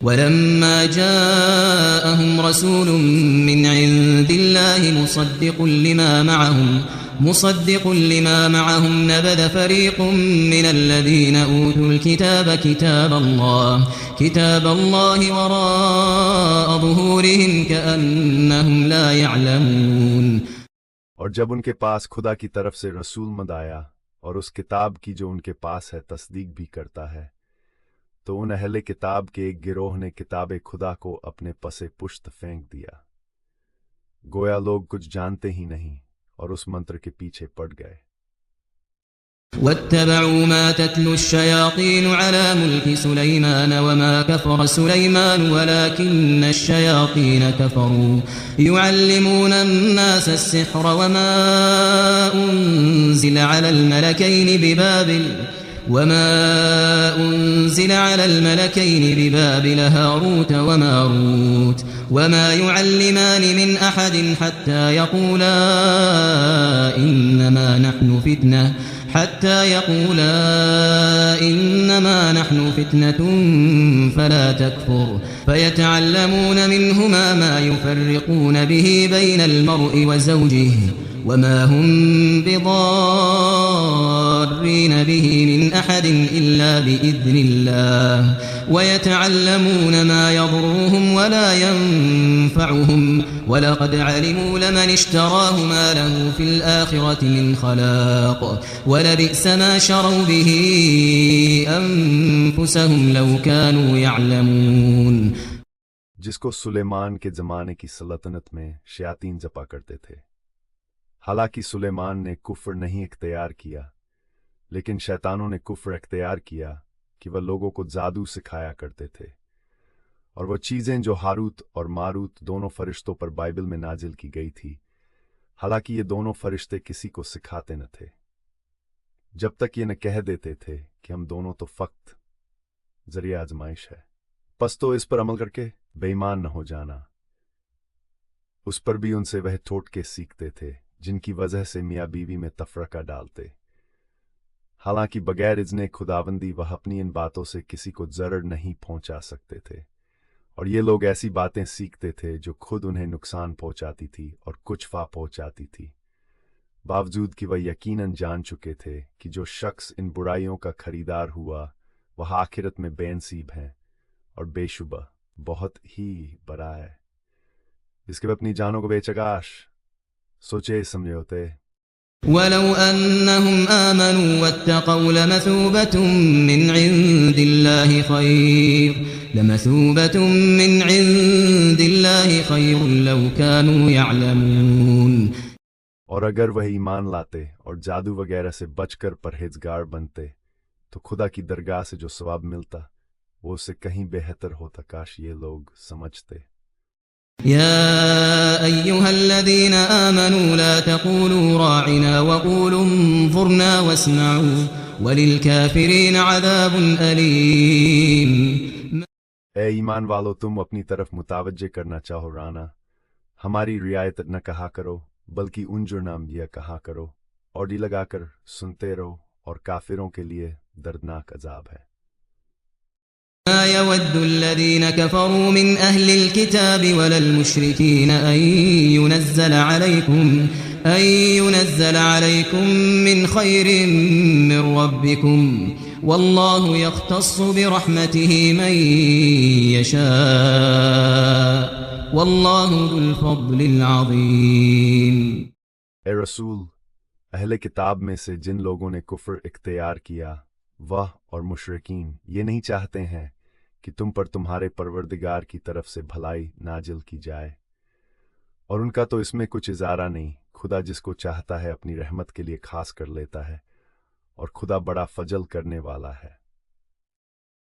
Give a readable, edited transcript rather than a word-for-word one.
ولما جاءهم رسول من عند الله مصدق لما معهم نبذ فريق من الذين أوتوا الكتاب كتاب الله وراء ظهورهم كأنهم لا يعلمون۔ اور جب ان کے پاس خدا کی طرف سے رسول مد آیا اور اس کتاب کی جو ان کے پاس ہے تصدیق بھی کرتا ہے، تو ان اہل کتاب کے ایک گروہ نے کتاب خدا کو اپنے پس پشت پھینک دیا، گویا لوگ کچھ جانتے ہی نہیں، اور اس منتر کے پیچھے پڑ گئے۔ واتبعوا ما تتلو الشياطين على ملك سليمان وما كفر سليمان ولكن الشياطين كفروا يعلمون الناس السحر وما أنزل على الملكين ببابل هاروت وماروت وما يعلمان من أحد حتى يقولا إنما نحن فتنة فلا تكفر فيتعلمون منهما ما يفرقون به بين المرء وزوجه وما هم بضارين به من أحد إلا بإذن الله ويتعلمون ما يضرهم ولا ينفعهم ولقد علموا لمن اشتراه ما له في الآخرة من خلاق ولبئس ما شروا به أنفسهم لو كانوا يعلمون۔ جس کو سلیمان کے زمانے کی سلطنت میں شیاطین جپا کرتے تھے، حالانکہ سلیمان نے کفر نہیں اختیار کیا، لیکن شیطانوں نے کفر اختیار کیا کہ وہ لوگوں کو جادو سکھایا کرتے تھے، اور وہ چیزیں جو ہاروت اور ماروت دونوں فرشتوں پر بائبل میں نازل کی گئی تھی، حالانکہ یہ دونوں فرشتے کسی کو سکھاتے نہ تھے، جب تک یہ نہ کہہ دیتے تھے کہ ہم دونوں تو فقط ذریعہ آزمائش ہے، پس تو اس پر عمل کر کے بے ایمان نہ ہو جانا۔ اس پر بھی ان سے وہ ٹوٹکے سیکھتے تھے جن کی وجہ سے میاں بیوی میں تفرقہ ڈالتے، حالانکہ بغیر اذن خداوندی وہ اپنی ان باتوں سے کسی کو ضرر نہیں پہنچا سکتے تھے، اور یہ لوگ ایسی باتیں سیکھتے تھے جو خود انہیں نقصان پہنچاتی تھی اور کچھ فا پہنچاتی تھی، باوجود کہ وہ یقیناً جان چکے تھے کہ جو شخص ان برائیوں کا خریدار ہوا وہ آخرت میں بے نصیب ہیں، اور بے شبہ بہت ہی برا ہے، جس کے وہ اپنی جانوں کو بے چگاش سوچے سمجھے ہوتے۔ ولو أنهم آمنوا واتقوا لمثوبة من عند الله خير لو كانوا يعلمون۔ اور اگر وہ ایمان لاتے اور جادو وغیرہ سے بچ کر پرہیزگار بنتے تو خدا کی درگاہ سے جو ثواب ملتا وہ اس سے کہیں بہتر ہوتا، کاش یہ لوگ سمجھتے۔ يا أيها الذين آمنوا لا تقولوا راعنا وقولوا انظرنا واسمعوا وللكافرين عذاب أليم۔ اے ایمان والو، تم اپنی طرف متوجہ کرنا چاہو رانا، ہماری رعایت نہ کہا کرو بلکہ انظرنا یہ کہا کرو، اور دی لگا کر سنتے رہو، اور کافروں کے لیے دردناک عذاب ہے۔ ما يود الذين كفروا من أهل الكتاب ولا المشركين أن ينزل عليكم من خير من ربكم والله يختص برحمته من يشاء والله ذو الفضل العظيم۔ اے رسول، اہل کتاب میں سے جن لوگوں نے کفر اختیار کیا، وہ اور مشرکین یہ نہیں چاہتے ہیں کہ تم پر تمہارے پروردگار کی طرف سے بھلائی نازل کی جائے، اور ان کا تو اس میں کچھ اظہارہ نہیں، خدا جس کو چاہتا ہے اپنی رحمت کے لیے خاص کر لیتا ہے، اور خدا بڑا فضل کرنے والا ہے۔